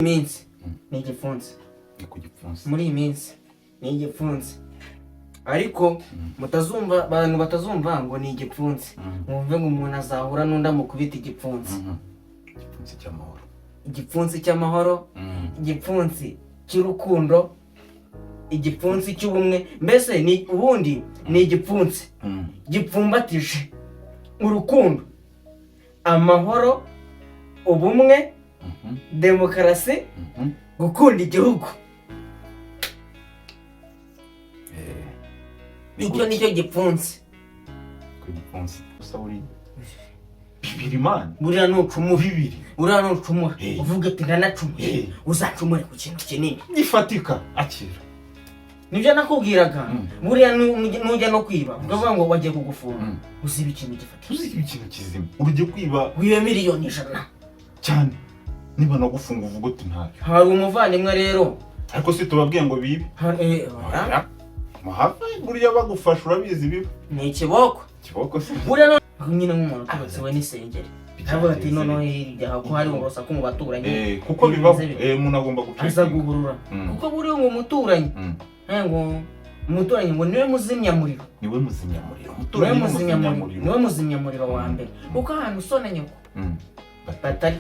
Minsi ni igipfunsi ni ku gipfunsi muri iyi minsi ni igipfunsi ariko mutazumva abantu batazumva ngo ni igipfunsi mwumve ngo umuntu azahura n'undi amukubita igipfunsi igipfunsi cy'amahoro igipfunsi cy'amahoro igipfunsi cy'urukundo igipfunsi cy'ubumwe mbese ni ubundi ni igipfunsi gipfumbatije urukundo amahoro ubumwe demokarasi gukunda igihugu icyo nicyo gipfunsi ku gipfunsi gusa bibiri man buriya nucumura bibiri buriya nucumura uvuga ati ndanacumuye uzacumure ku kintu kinini gifatika akira nibyo nakubwiraga buriya nujya no kwiba ukavuga ngo wagiye kugufunga uziba ikintu gifatika uziba ikintu kizima urujye kwiba wibe miliyoni 100 cyane niba nagufunga uvuga uti ntayo hari umuvandimwe rero ariko se tubabwiye ngo bibe muhafa buriya bagufasha urabizi bibe ni ikiboko se buriya nyine nk'umuntu tubatse we n'isengeri ntabwo ati noneho hirya ko hari urusaku mu baturanyi kuko bibaho umuntu agomba aza guhurura kuko buriya ngo umuturanyi ngo umuturanyi ngo niwe muzimyamuriro niwe muzimyamuriro niwe muzimyamuriro wa mbere kuko ahantu usona nyoko batari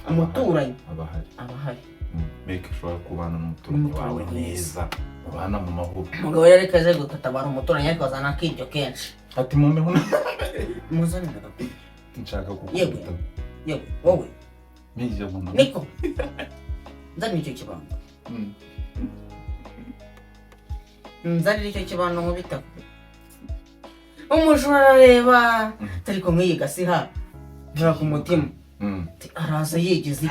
umuturanyi abahari make sure kubana n'umuturanyi wawe neza ubana mu mahoro umugabo yari kaje gutabara umuturanyi ariko azana akibyo kenshi ati mumbeho muzanira nshaka yewe wowe mije mu niko nzanira icyo kibando nzanira icyo kibando nkubita umujura areba ariko nk'iyiga siha ngira ku mutima araza yigize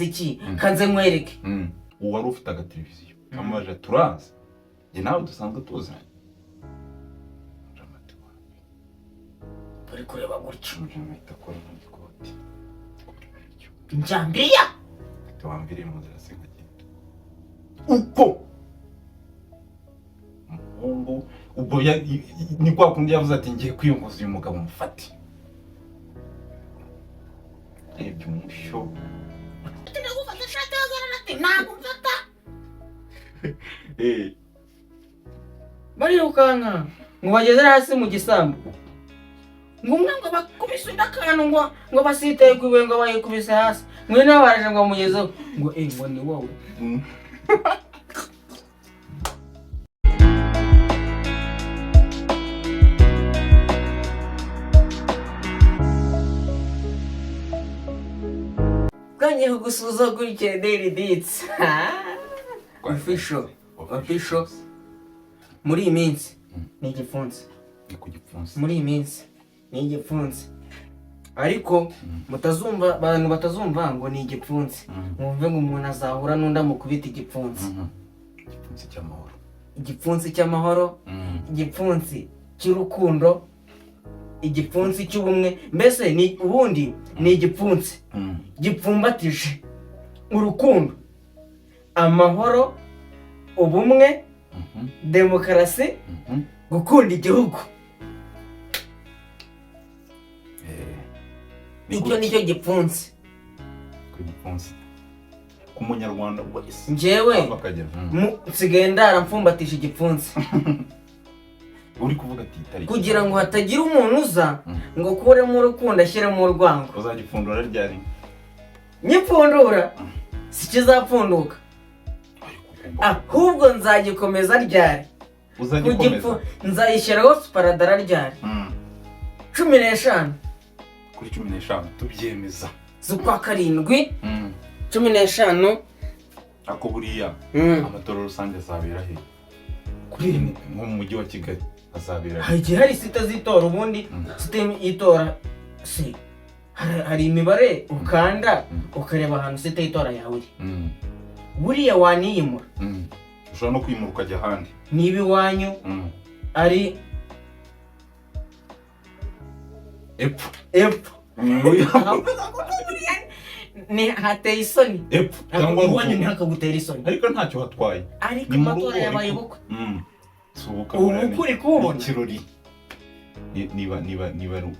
iki kanze mwereke uwari ufite agateleviziyo amaje turaza njye nawe dusanzwe tuzanye bari kureba gutyo mpita akora nk'igikoti njambiya tuwambire mu nzira se nkagenda uko umuhungu ubwo ni kwa kundi yavuze ati ngiye kwiyunguza uyu mugabo mufate ebye umushyo ndagufata shati yagararate nagufata barirukanka ngo bageze hasi mu gisambu ngo umwe ngo bakubise undi akantu ngo basitaye ku ibuye ngo bayikubise hasi mwe nawe baraje ngo bamugezeho ngo ngo ni wowe Kanye kugusuza kuri Daily Beats official muri iyi minsi ni igipfunsi ni ku gipfunsi muri iyi minsi ni igipfunsi ariko mutazumva abantu batazumva ngo ni igipfunsi mwumve ngo umuntu azahura n'undi amukubita igipfunsi igipfunsi cy'amahoro igipfunsi cy'amahoro igipfunsi cy'urukundo igipfunsi cy'ubumwe mbese ni ubundi ni igipfunsi gipfumbatije urukundo amahoro ubumwe demokarasi gukunda igihugu icyo nicyo gipfunsi ku gipfunsi ku munyarwanda wese njyewe nsigaye ndara mfumbatije igipfunsi uri kuvuga ati itari kugira ngo hatagira umuntu uza ngo kuremo urukundo ashyiremo urwango uzagipfundura ryari nyipfundura si kizapfunduka ahubwo nzagikomeza ryari nzayishyiraho sparadara ryari 15 kuri 15 tubyemeza z'ukwa karindwi 15 ako buriya amatora rusange azabera he kuri nko mu mujyi wa Kigali azabera he hari site zitora ubundi site yitora si hari imibare ukanda ukareba ahantu site yitora yawe buriya waniyimura ushobora no kwimura ukajya ahandi niba iwanyu ari epfo ni hateye isoni cyangwa iwanyu ntihakagutera isoni ariko ntacyo hatwaye ariko amatora yabaye ubukwe si ubukwe ubu uri kubona ikirori niba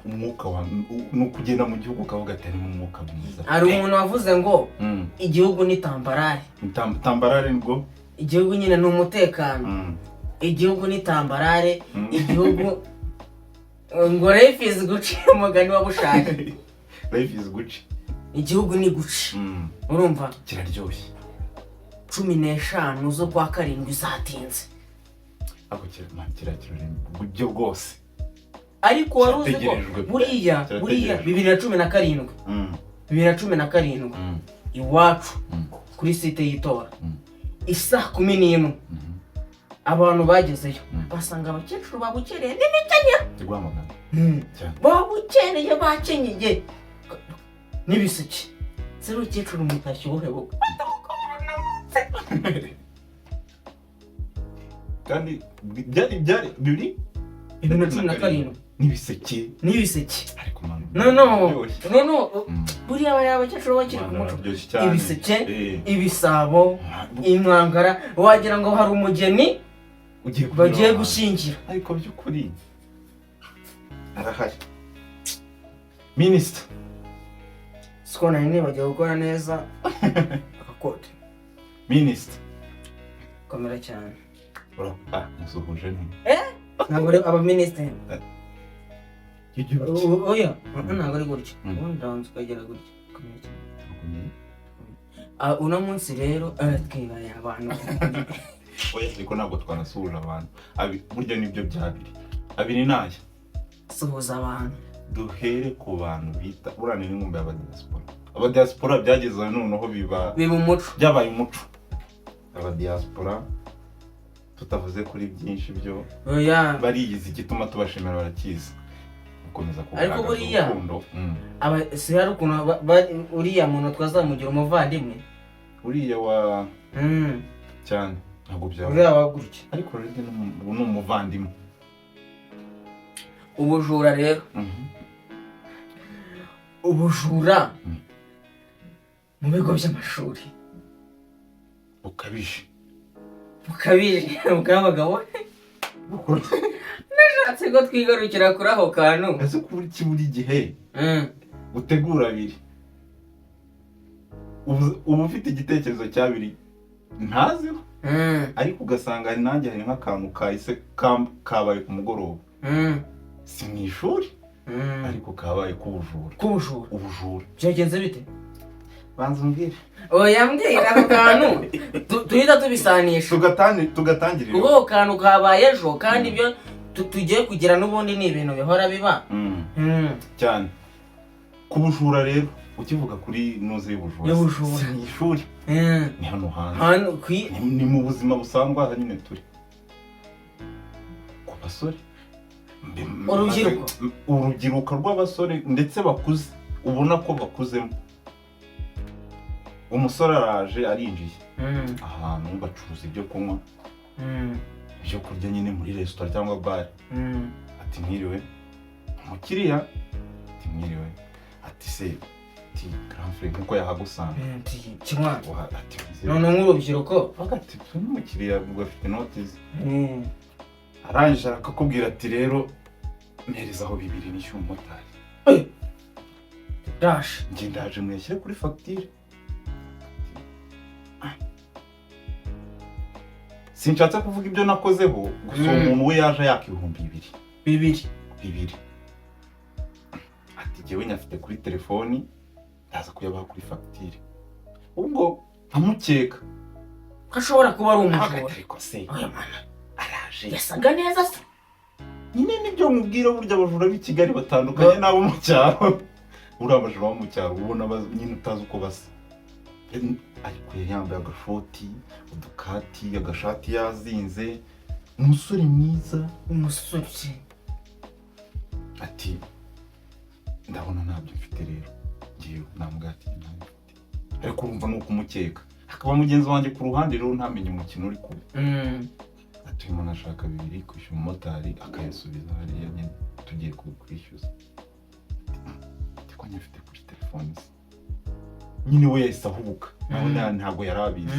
umwuka wa nukugenda mu gihugu ukavuga ati harimo umwuka mwiza. Hari umuntu wavuze ngo igihugu ni tambarare. Tambarare ngo igihugu nyine ni umutekano. Igihugu ni tambarare, igihugu ngo life is guci umugani wabushaka. Life is guci. Igihugu ni guci. Urumva? Kiraryoshye. 15 zo kwa karindwi zatinze. Ako kira buryo bwose. Ariko waruzi ko buriya 2017 2017 iwacu kuri site yitora isa 11 abantu bagezeyo basanga abakecuru babukereye n'imikenya igwamagana babukereye bakenyeye n'ibiseke zero kecuru mutashyuhe buko kandi byari bibiri 2017 n'ibiseke ariko man no buriya abakecuru bakiri ku muco ibiseke ibisabo inkangara wagira ngo hari umugeni bagiye gushyingira ariko by'ukuri arahari. Minister sikona nyine bagiye gukora neza akakote. Minister komera cyane musuhuje ni ntabwo aba minister oya ntabwo ari gutya ubundi ukagera gutya komera cyane. Uno munsi rero twibaye abantu oya ariko ntabwo twanasura abantu burya nibyo byabiri abiri naye suhuza abantu duhere ku bantu bita urane n'ingumbe y'abadiaspora byageze noneho biba umuco byabaye umuco abadiaspora tutavuze kuri byinshi byo bariyizi igituma tubashimira barakizi gukomeza ariko buriya si hari ukuntu uriya muntu twazamugira umuvandimwe uriya wa cyane ntabwo byaba uriya wagutya ariko rero ni umuvandimwe. Ubujura rero ubujura mu bigo by'amashuri ukabije bw'abagabo nashatse ko twigarukira kuri ako kantu ese buri gihe utegura abiri uba ufite igitekerezo cy'abiri ntaziho ariko ugasanga nanjye hari nk'akantu kahise kabaye ku mugoroba si mu ishuri ariko kabaye ubujura byagenze bite banza umbwire oya mbwira ako kantu tuhita tubisanisha tugatangirira ubwo kantu kabaye ejo kandi ibyo tugiye kugira n'ubundi ni ibintu bihora biba cyane kubujura rero ukivuga kuri noze y'ubujura si mu ishuri ni hano hanze ni mu buzima busanzwe aha nyine turi ku basore urubyiruko rw'abasore ndetse bakuze ubona ko bakuzemo. Umusore araje arinjiye ahantu bacuruza ibyo kunywa ibyo kurya nyine muri resitora cyangwa bare ati mwiriwe umukiriya ati mwiriwe ati se ati grand frère nkuko yahagusanga ati kimwa ati none nk'urubyiruko ati umukiriya ngo afite notice arangije arakakubwira ati rero mperezaho 2 nishyuye umumotari dash njye ndaje mweshyire kuri facture sinshatse kuvuga ibyo nakozeho gusa umuntu we yaje yakihumbi 2 ati jewe nyafite kuri telefoni ndaza kuyabaha kuri facture ubwo amukeka kashobora kuba ari umujura ariko se araje yasaga neza se nyine nibyo mubwira burya abajura b'i Kigali batandukanye nabo mu cyaro urabajura bo mu cyaro ubona nyine utazi uko basa ariko yambaye agashoti udukati agashati yazinze umusore mwiza umusore ati ndabona ntabyo mfite rero ngiye namugati ntabifite ariko urumva nuko umukeka akaba mugenzi wanjye ku ruhande rero ntamenye umukino uri kuba ati umuntu ashaka 2 kwishyura umumotari akayasubiza hariya nyine tugiye kwishyuza ko nyafite kuri telefone nyine we yahise ahubuka ntabwo yarabizi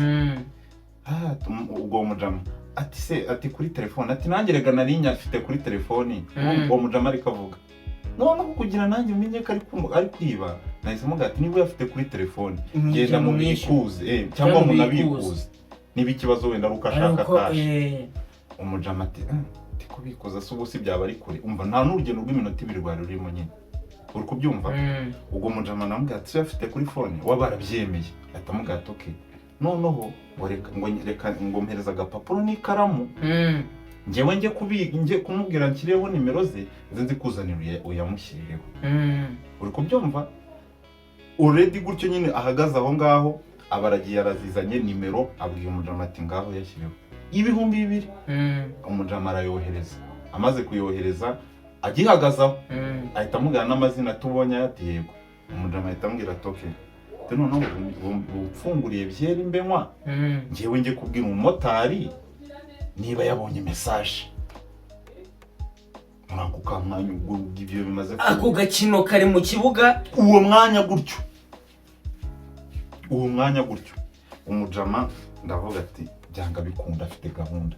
ubwo mujama ati se ati kuri telefone ati nanjye rega nari nyafite kuri telefone uwo mujama ariko avuga none kugira nanjye umenye ko ari kwiba nahisemo ati niba uyafite kuri telefone genda mu bikuze cyangwa mu nabikuze niba ikibazo wenda ari uko ashaka kashi umujama ati kubikuza se ubu si byaba ari kure umva nta n'urugendo rw'iminota 2 rwari rurimo nyine uri kubyumva ubwo mujama namubwira ati uyafite kuri phone wabarabyemeye atamubwira ati okay noneho reka ngo mpereza agapapuro n'ikaramu njyewe njye kumubwira nshyireho nimero ze nzi kuzanira uyamushyirireho uri kubyumva already gutyo nyine ahagaze aho ngaho abaragiye arazizanye nimero abwiye umujama ati ngaho yashyireho 2,000 umujama arayohereza amaze kuyohereza agihagazaho ahita amubwira n'amazina tubonye ati yego umujama ahita amubwira ati okay noneho bumfunguriye byeri mbenywa njyewe njye kubwira umumotari niba yabonye message mwangu kamwanya ubwo ibyo bimaze ako gakino kari mu kibuga uwo mwanya gutyo umujama ndavuga ati byanga bikunda afite gahunda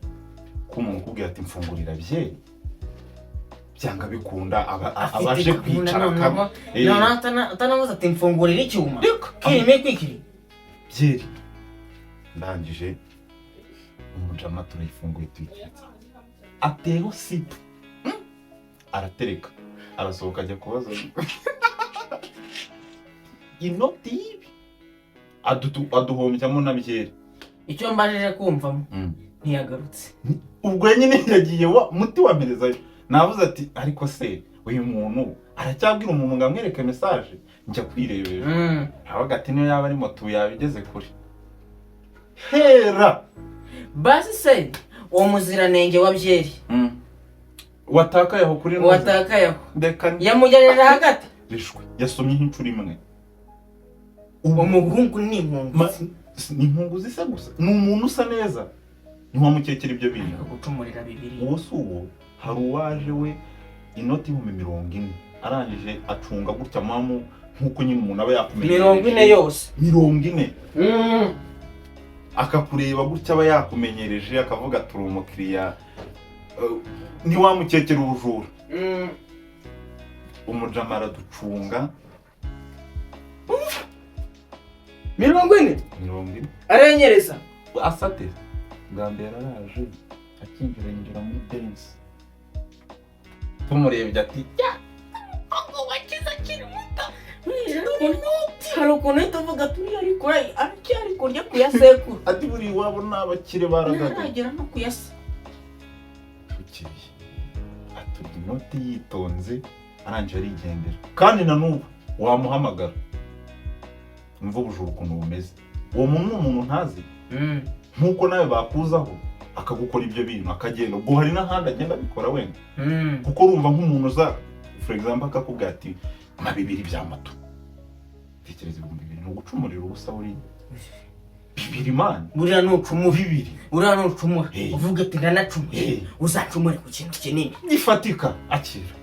kumuntu kubwira ati mfungurira byeri byanga bikunda abaje kwicara kama atanavuze ati mfungurira icyuma kirime kwikiri byeri ndangije umujama turayifunguye tuyikitsa ateho sipo aratereka arasohoka ajya kubaza inoti yibi aduhombyamo na byeri icyo mbajije kumvamo ntiyagarutse ubwo nyine yagiye muti wamerezayo navuze ati ariko se uyu muntu aracyabwira umuntu ngo amwereke message njya kwirebera abaga ati niyo yaba ari moto yabigeze kure hera basi se uwo muziranenge wa byeri watakayeho kuri none watakayeho yamugejeje hagati rishwe yasomye inshuro imwe umuhungu ni impungu zisa gusa ni umuntu usa neza ntiwamukekera ibyo bintu gucumurira bibiri uwo si uwo hari uwaje we inoti 40 arangije acunga gutya mamu nkuko nyine umuntu aba yakumenyereye 40 yose 40 akakureba gutya aba yakumenyereje akavuga turi umukiriya ntiwamukekera ubujura umujama araducunga 40 arenyereza asate ngambera araje akinjira muri dance tumurebye ati ngo wakiza kiri muta hari ukuntu tuvuga turi ari kurya kuyasekuru ati buri wabo n'abakire baragagera no kuyasa ukiriye aturi inoti yitonze aranje arigendera kandi na n'ubu wamuhamagara umva ubujura ukuntu bumeze uwo muntu n'umuntu ntazi nkuko nawe bakuzaho akagukora ibyo bintu akagenda ubwo hari n'ahandi agenda bikora wenda kuko urumva nk'umuntu uza for example akakubwira ati ma 2 by'amato tekereza 2,000 no gucumurira ubusa buri 2 man buriya nucumura 2 buriya nucumura uvuga ati ndanacumuye uzacumure ku kintu kinini gifatika akira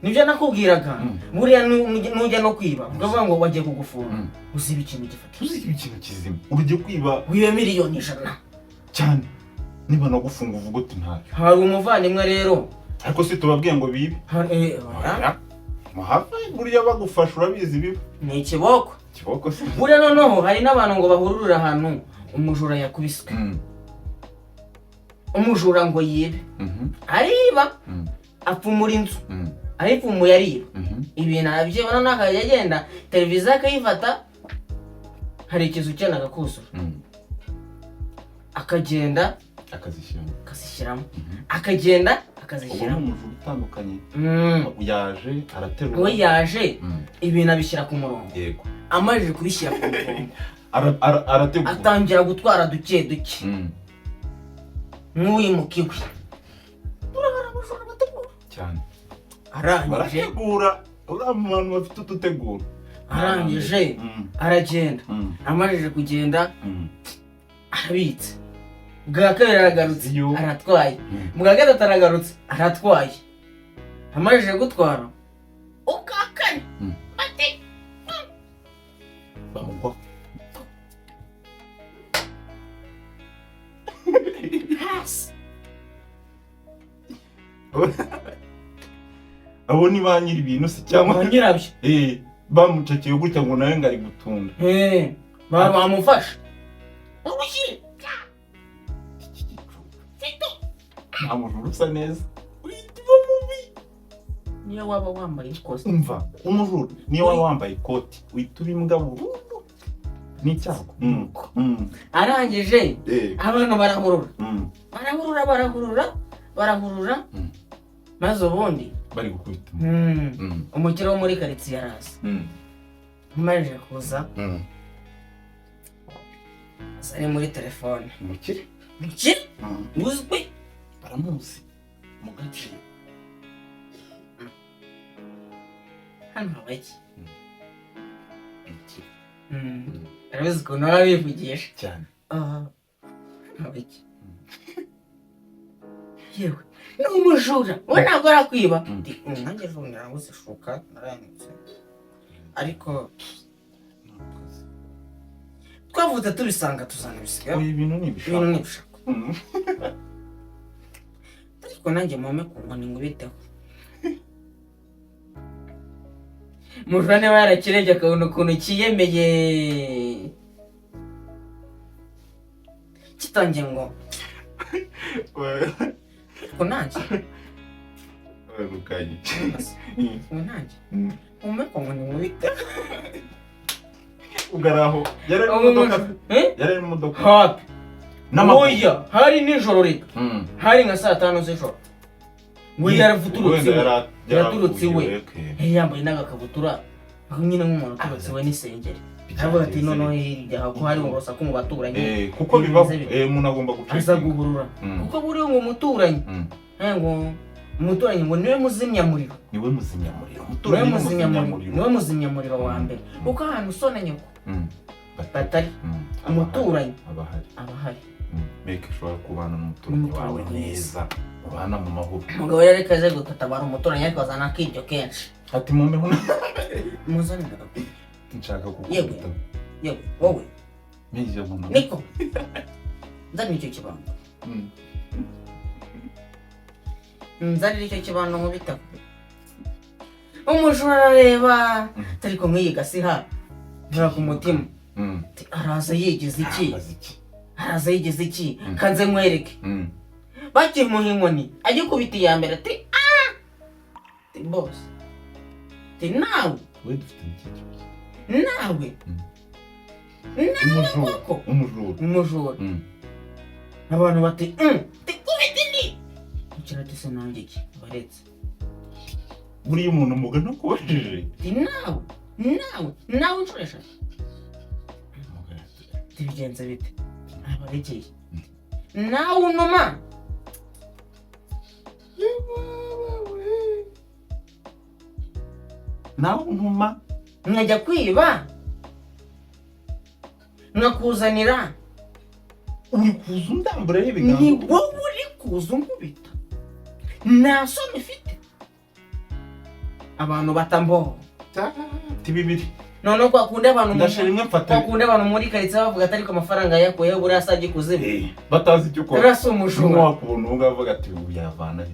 nibyo nakubwiraga buriya nujya no kwiba ukavuga ngo wagiye kugufunga uziba ikintu gifatika uziba ikintu kizima urujye kwiba wibe miliyoni 100 cyane niba nagufunga uvuga uti ntayo hari umuvandimwe rero ariko se tubabwiye ngo bibi muhafa buriya bagufasha urabizi bibi ni ikiboko se buriya noneho hari n'abantu ngo bahururira ahantu umujura yakubiswe umujura ngo yibe ariba apfumura inzu aripfumuye ariba ibintu arabyibona n'akajya agenda televiziyo akayifata hari ikizu cyane agakusura akagenda akazishyiramo akagenda akazishyiramo umujura utandukanye yaje araterura we yaje ibintu abishyira ku murongo yego amajije kubishyira ku murongo arategura atangira gutwara duke duke nk'uwimukiwe urabara bategura cyane arangije barategura uriya muntu bafite udutegura arangije aragenda amajije kugenda arabitse bwa kabiri aragarutse aratwaye bwa gatatu aragarutse aratwaye amajije gutwara ubwa kane ati bamugwa abo ni ba nyiri ibintu se cyangwa nyirabyo bamucakiye gutya ngo nawe ngari gutunda bamufasha nta mujura usa neza niyo waba wambaye ikoti umva umujura niyo waba wambaye ikoti uhita uba imbwa burundu n'icyago arangije abantu barahurura maze ubundi bari gukubita umukire wo muri karitsiye araza umaze kuza ari muri telefone umukire uzwi baramuzi mu gace hano habaki arabizi ukuntu baba bivugisha cyane habaki yewe ni umujura we ntabwo arakwiba nanjye ejo narabuze ishuka narayanditse ariko twavuze tubisanga tuzanabisiga ibintu ni ibishaka ariko nanjye mume ku nkoni ngo ubiteho mujura niba yarakirenge akabona ukuntu kiyemeye kitangiye ngo ko nanjye nanjye mume ku nkoni ngo ubiteho ugaraho yari mu modoka hapi n'amabuye hari nijoro reka hari nka 5 z'ijoro ngo yaraturutse iwe yambaye n'agakabutura nyine nk'umuntu uturutse iwe n'isengeri aravuga ati noneho hirya ko hari uburosa ko mu baturanyi kuko biba umuntu agomba gucika guhurura kuko buriya ngo umuturanyi ngo umuturanyi ngo niwe muzimyamuriro niwe muzimyamuriro wa mbere kuko ahantu usona nyoko batari umuturanyi abahari make sure kubana n'umuturanyi wawe neza ubana mu mahoro umugabo yari kaje gutabara umuturanyi ariko azana akiryo kenshi ati mumeho muzanira nshaka yewe wowe mije mu niko nzani icyo kibando nzani icyo kibando nkubita umujura arareba ariko nk'iyiga si ha ngira ku mutima araza yigize iki kanze nkwereke bakimuha inkoni agikubita iya mbere ati boss ati nawe umujura abantu bati kubita indi ukira ati se nanjye iki baretse buriya umuntu mugana kubajije ati nawe uncoresha bigenze bite abarekeye nawe unuma nkajya kwiba nkakuzanira uri kuza undambura n'ibiganza ni wowe uri kuza unkubita nta soni ufite abantu batamboho bibiri noneho kwakunda abantu muri karitsiye bavuga ati ariko amafaranga yakuyeho buriya asabye kuziba batazi icyo ukora rasa umujura wakubona ubu ngaho avuga ati uyavana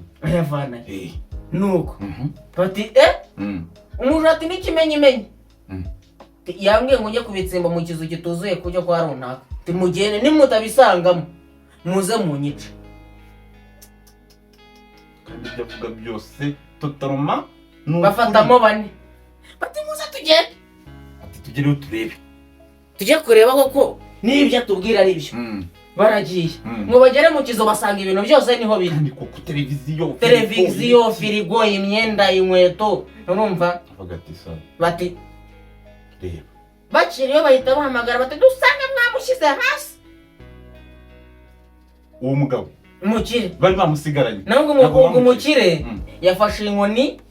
nuko bati umujura ati n'ikimenyimenyi yambwiye ngo ujye kubitsimba mu kizu kituzuye kujya kwa runaka timugende nimutabisangamo muze munyice kandi ibyo avuga byose totaloma bafatamo 4 bati muze tugende tugereho turebe tujye kureba koko n'ibyo atubwira ari byo baragiye ngo bagere mu kizo basanga ibintu byose niho biri kandi koko televiziyo firigo imyenda inkweto urumva bati reba bakiriyo bahita bahamagara bati dusanga mwamushyize hasi uwo mugabo umukire bari bamusigaranye nabwo umukire yafashe inkoni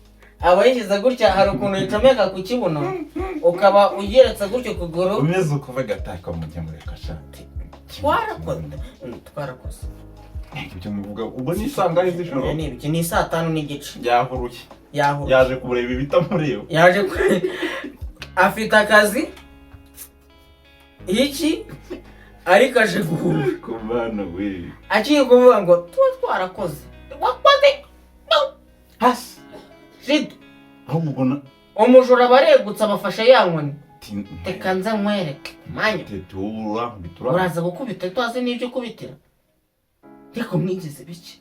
abayishyize gutya hari ukuntu yicomeka ku kibuno ukaba ugeretse gutyo kuguru umeze uko bagataka mujya mureka shati twarakoze ibyo muvuga ubwo nisanga z'ijoro ni 5:30 yahuruye yaje kureba ibitamureba afite akazi iki ariko aje guhura ku bana we agiye kuvuga ngo tuba twarakoze wakoze hasi shit ahubwo ubona umujura baregutse abafashe ya nkoni reka nza nkwereke manya uraza gukubita twazi n'ibyo ukubitira ariko mwigize biki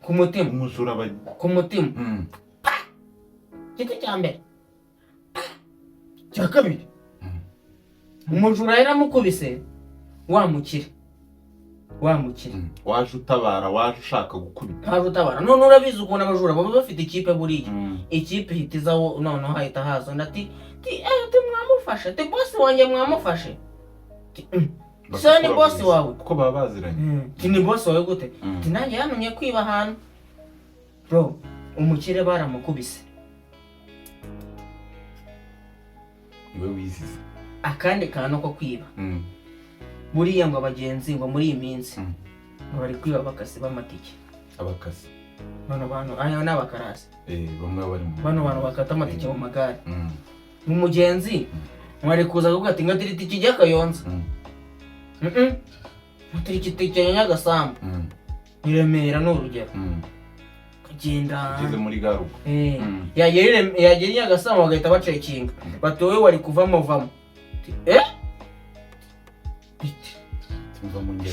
ku mutima umujura ku mutima giti cya mbere cya kabiri umujura yaramukubise wamukire waje utabara waje ushaka gukubita waje utabara none urabizi ukuntu abajura baba bafite ikipe buriya ikipe ihita izaho noneho hahita haza ati mwamufashe ati bosi wanjye mwamufashe so ni bosi wawe kuko baba baziranye ni bosi wawe gute ati nanjye yantumye kwiba ahantu bro umukire baramukubise iwe wizize akandi kantu ko kwiba buriya ngo abagenzi ngo muri iyi minsi bari kwiba bakasi b'amatike abakasi bano ayo ni abakarasi bamwe bari bano bantu bakata amatike mu magare umugenzi mwari kuza kuvuga ati ngatira itike ijya Kayonza ngatira itike ya Nyagasambu i Remera ni urugero kugenda ugeze muri garugo yagera i Nyagasambu bagahita bacekinga bati wowe wari kuvamo vamo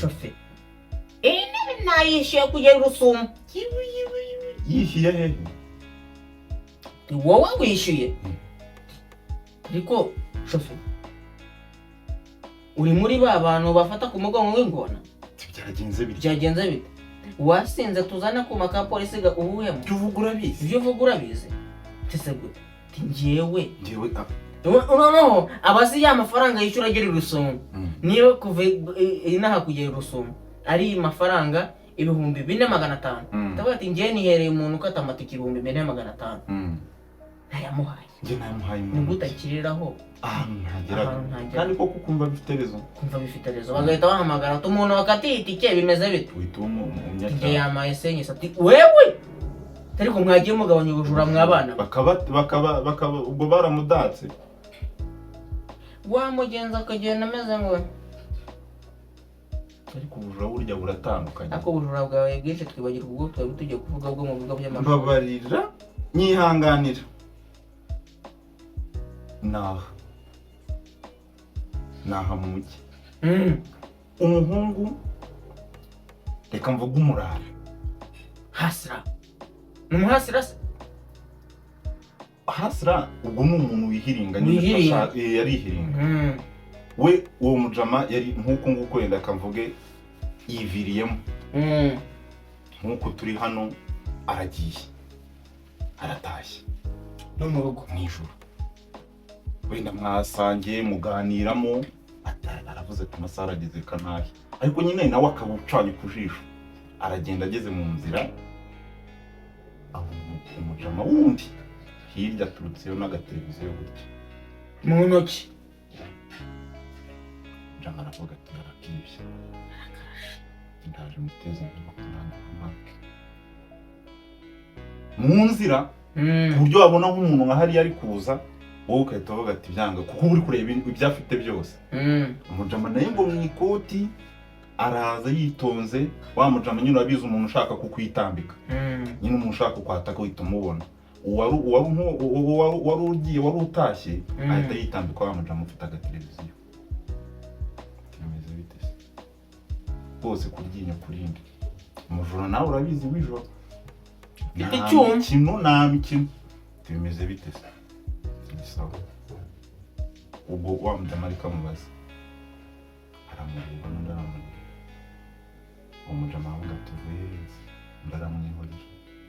shoferi nayishyuye kugera Rusumo yishyuye hehe wowe wishyuye ariko shoferi uri muri ba bantu bafata ku mugongo w'ingona byagenze bite wasinze tuzana kuma ka polisi uhuhemo ibyo uvuga urabizi tese gute njyewe noneho abazi ya mafaranga yishyura agera Rusumo niyo kuva inaha kugera Rusumo ari mafaranga 4,500 ndavuga ati njye nihereye umuntu ukata amatike 4,500 nayamuhaye nigute akiriraho ntagera kandi koko kumva bifite rezo bagahita bahamagara ati umuntu wakatiye itike bimeze bite njye yamaye senyisa ati wewe ariko mwagiye mugabanya ubujura mwabana ubwo baramudatse wamugenza akagenda ameze ngo ariko ubujura burya buratandukanye ariko ubujura bwawe bwinshi twibagirwa ubwo twari tugiye kuvuga bwo mu bigo by'amashuri mbabarira nyihanganira naha mu mujyi umuhungu reka mvuga umurara hasira umuhasira se hasira ubwo ni umuntu wihiringa yarihiringa we uwo mujama yari nk'uko nguko wenda akamvuge yiviriyemo nk'uko turi hano aragiye aratashye no mu rugo nijoro wenda mwasangiye muganiramo aravuze ati amasaha arageze kantahe ariko nyine nawe akaba ucanye ku jisho aragenda ageze mu nzira umujama wundi hirya aturutseyo n'agateleviziyo gutya mu ntoki umujama aravuga ati arakibye ndaje muteza mu nzira ku buryo wabona nk'umuntu nka hariya ari kuza wowe ugahita uvuga ati byanga kuko uri kureba ibyo afite byose umujama naye ngo mu ikoti araza yitonze wa mujama nyine urabizi umuntu ushaka kukwitambika nyine umuntu ushaka kukwataka uhita umubona wari ugiye wari utashye ahita yitambika wa mujama ufite agateleviziyo bimeze bite se bose kuryinyo kurindi umujura nawe urabizi w'ijoro nta mikino bimeze bite se sawa ubwo wa mujama ariko amubaza aramureba n'undi aramureba uwo mujama avuga ati weze undi aramunihorera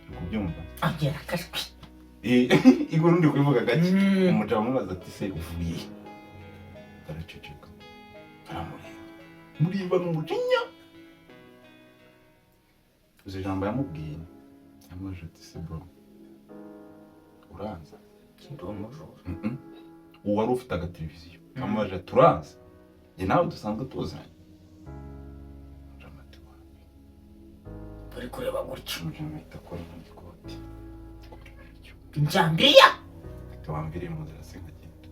uri kubyumva agera akajwi igura undi kubivuga gake umujama amubaza ati se uvuye araceceka aramureba muriba n'umujinya uzi ijambo yamubwiye yamubajije ati se bro uranza uwo wari ufite agateleviziyo amubajije turanze njye nawe dusanzwe tuzanye turi kureba gutya umujama ahita akora mu gikoti njambiya ahita wambiriye mu nzira se nkagenda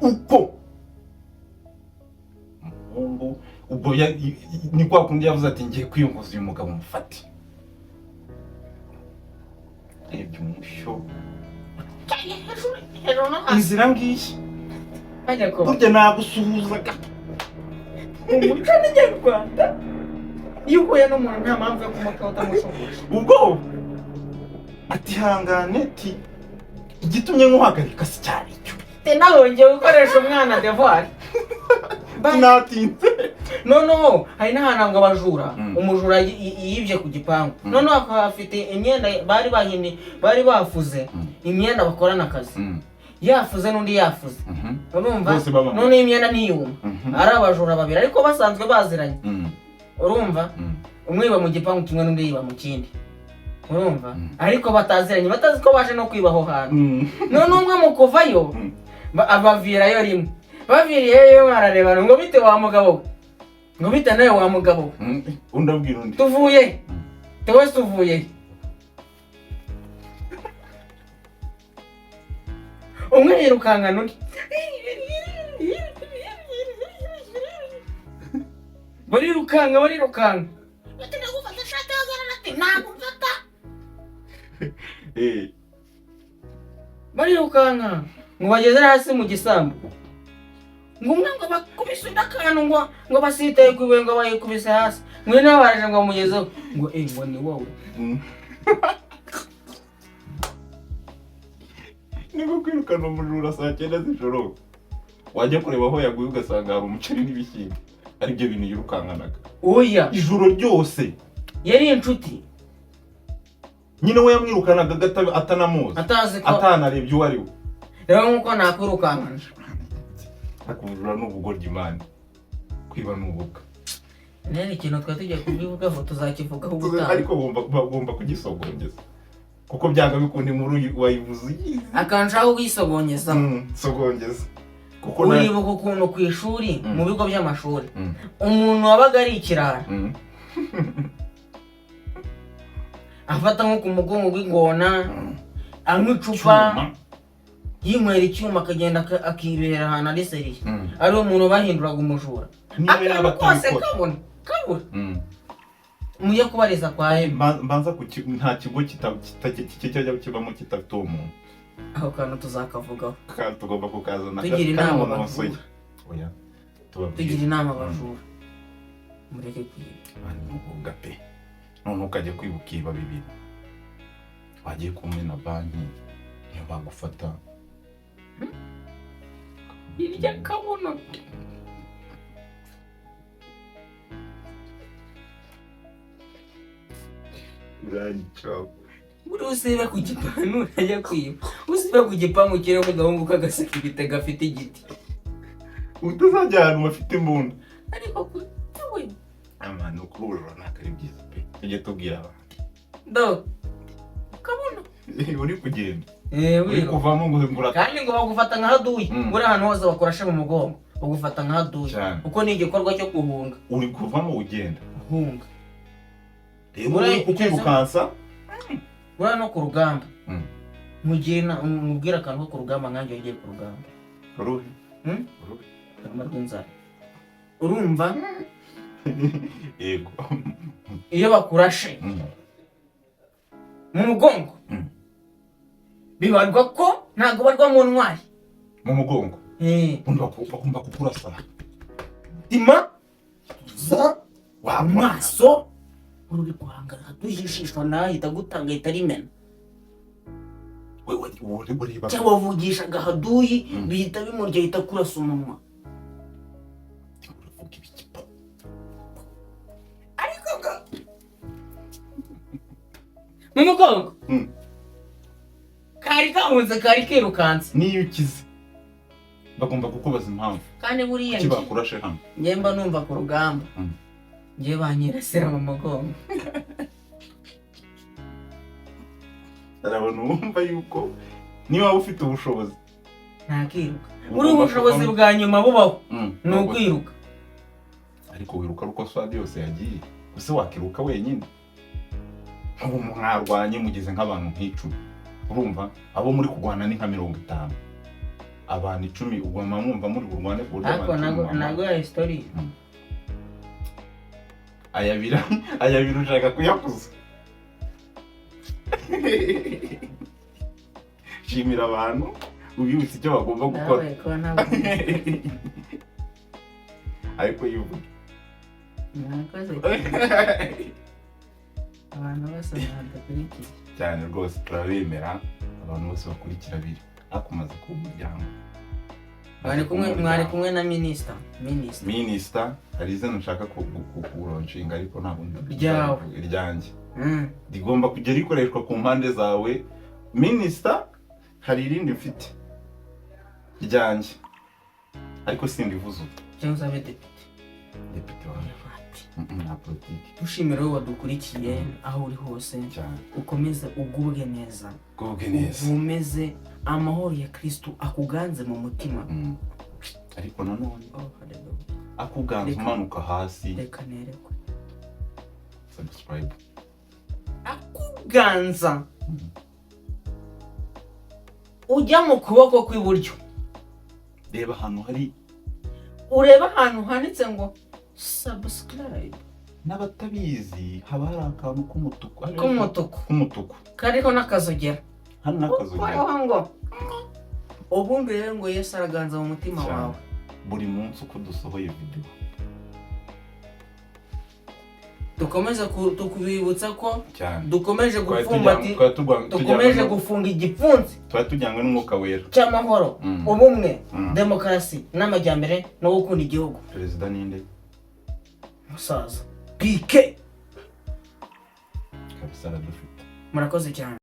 uko umuhungu ubwo ni kwa kundi yavuze ati ngiye kwiyunguza uyu mugabo mufate arebye umushyo hejuru no hasi inzira ngiyi bajya ko burya nagusuhuzaga umuco n'Inyarwanda iyo uhuye n'umuntu nta mpamvu yo kumuka utamusuhuje ubwo ati hangane ati igitumye nkuhagarika si cyari icyo nahongeye gukoresha umwana devoir natinze noneho hari n'ahantu ngo abajura umujura yibye ku gipangu noneho akaba afite imyenda bari bafuze imyenda bakorana akazi yafuze n'undi yafuze urumva none imyenda ntiyuma ari abajura babiri ariko basanzwe baziranye urumva umwe yiba mu gipangu kimwe n'undi yiba mu kindi urumva ariko bataziranye batazi ko baje no kwiba aho hantu none umwe mu kuvayo abavirayo rimwe baviriyeyo bararebana ngo bite wa mugabo ngo bite nawe wa mugabo undi abwira undi tuvuye tewe tuvuye umwe yirukankana undi barirukanka ati ndagufata shati hagarara ati nagufata barirukanka ngo bageze hasi mu gisambu ngo umwe ngo bakubise undi akantu ngo basitaye ku ibuye ngo bayikubise hasi mwe nawe baraje ngo bamugezeho ngo ngo ni wowe niko kwirukana umujura saa 9 z'ijoro wajya kureba aho yaguye ugasanga hari umuceri n'ibishyimbo aribyo bintu yirukankanaga oya ijoro ryose yari inshuti nyine we yamwirukanaga atanamuzi atanarebye uwo ari we rero nkuko nakwirukankana akubujura n'ubugoryi imana kwiba n'ubuka nene ikintu twari tugiye kubivugaho tuzakivugaho ubutaha ariko bagomba kugisogongeza kuko byanga bikundi muri wayivuze akanshaka kuyisogongeza sogongeza kuko uribuka ukuntu ku ishuri mu bigo by'amashuri umuntu wabaga ari ikirara afata nko ku mugongo w'ingona anywa icupa yinywera icyuma akagenda akibera ahantu ari seriye ari umuntu bahinduraga umujura akantu kose kabura mujye kubariza kwa Emma mbanza nta kigo kitajya kibamo kitafite umuntu aho kantu tuzakavugaho kandi tugomba kukazana tugira inama abajura oya tugira inama abajura mureke kwiba n'ubuga pe none ukajya kwibuka iba bibiri wagiye kumwe na banki niyo bagufata irya kabuno uranyicaho buri usibe ku gipangu urajya kwiba usibe ku gipangu kiriho agahungu k'agaseke ibite gafite igiti utazajya ahantu bafite imbunda ariko kuwe amana ukurura ntabwo ari byiza pe tujye tubwira abantu do kabuno uri kugenda uri kuvamo ngo kandi ngo bagufata nka haduyi uri ahantu hose bakorashe mu mugongo bagufata nka haduyi uko ni igikorwa cyo guhunga uri kuvamo ugenda uhunga uri kwirukansa ura no ku rugamba mubwira akantu ko ku rugamba nkanjye ugiye ku rugamba uruhe urugamba rw'inzara urumva yego iyo bakurashe mu mugongo bibarwa ko ntabwo barwa mu ntwari mu mugongo bagomba kukurasa ima za amaso uri guhangara dujishishwa nahita gutanga ahita rimena cyangwa wavugishaga haduyi bihita bimurya ahita kurasa umunwa ariko mu mugongo kari kahunze kari kirukanse niyo ukize bagomba kukubaza impamvu kandi buriya kibakurashe hano njye mba numva ku rugamba njye banyirasira mu mugongo arabona wumva yuko niba waba ufite ubushobozi ntakiruka uri ubushobozi bwa nyuma bubaho ni ukwiruka ariko wiruka uko swadi yose yagiye gusa wakiruka wenyine ubu mwarwanye mugize nk'abantu nk'icumi urumva abo muri kurwana ni nka 50 abantu 10 ubwo mwumva muri burwane ku buryo ntabwo ya history ayabira ushaka kuyakuza shimira abantu ubibutse icyo bagomba gukora. nawe ko ntabwo ariko yivuga mwakoze abantu bose badakurikiye cyane rwose, turabemera abantu bose bakurikira biri akumaze ku muryango. mwari kumwe na minisita hari izina nshaka kuronshinga ariko ntabwo Ryawe. iryanjye rigomba kujya rikoreshwa ku mpande zawe. Minisita hari irindi mfite ryanjye ariko sindivuze ubu cyangwa se depite wawe na politiki. dushimira wowe wadukurikiye aho uri hose cyane, ukomeze ugubwe neza, umeze amahoro ya Kristo akuganze mu mutima. ariko nanone akuganze umanuka hasi, reka nerekwe subscribe, akuganza ujya mu kuboko kw'iburyo, reba ahantu hari, ureba ahantu handitse ngo subscribe. n'abatabizi haba hari akantu k'umutuku kariho n'akazogera, hano n'akazogera ukora ngo ubundi rero ngo Yesu araganza mu mutima wawe buri munsi uko dusohoye video. dukomeze tukubibutsa ko cyane dukomeje gufunga igipfunsi, tuba tujyanywe n'umwuka wera cy'amahoro, ubumwe, demokarasi n'amajyambere no gukunda igihugu. Perezida ninde? Musaza Pike kabisa aradufite. murakoze cyane.